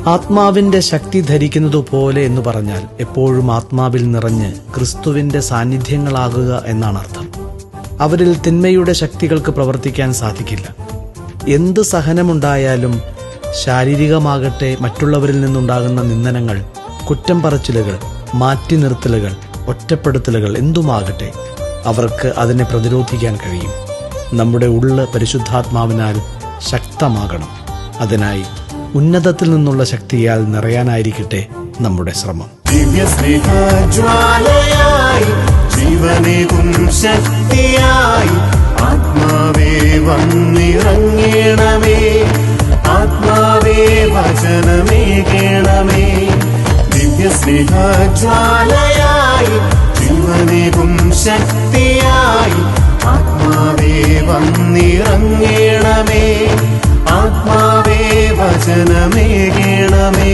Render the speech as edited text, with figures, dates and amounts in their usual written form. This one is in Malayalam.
ആത്മാവിന്റെ ശക്തി ധരിക്കുന്നതുപോലെ എന്ന് പറഞ്ഞാൽ എപ്പോഴും ആത്മാവിൽ നിറഞ്ഞ് ക്രിസ്തുവിന്റെ സാന്നിധ്യങ്ങളാകുക എന്നാണ് അർത്ഥം. അവരിൽ തിന്മയുടെ ശക്തികൾക്ക് പ്രവർത്തിക്കാൻ സാധിക്കില്ല. എന്ത് സഹനമുണ്ടായാലും, ശാരീരികമാകട്ടെ മറ്റുള്ളവരിൽ നിന്നുണ്ടാകുന്ന നിന്ദനങ്ങൾ, കുറ്റം പറച്ചിലുകൾ, മാറ്റി നിർത്തലുകൾ, ഒറ്റപ്പെടുത്തലുകൾ എന്തുമാകട്ടെ, അവർക്ക് അതിനെ പ്രതിരോധിക്കാൻ കഴിയും. നമ്മുടെ ഉള്ള് പരിശുദ്ധാത്മാവിനാൽ ശക്തമാകണം. അതിനായി ഉന്നതത്തിൽ നിന്നുള്ള ശക്തിയാൽ നിറയാനായിരിക്കട്ടെ നമ്മുടെ ശ്രമം. ദിവ്യസ്നേഹജ്വാലയായി ജീവനേകും ശക്തിയായി ആത്മാവേ വന്നിറങ്ങണമേ, ആത്മാവേ വചനമേകണമേ. ദിവ്യസ്നേഹജ്വാലയായി ജീവനേകും ശക്തിയായി ആത്മാവേ വന്നിറങ്ങണമേ, ആത്മാവേ വചനമേകണമേ.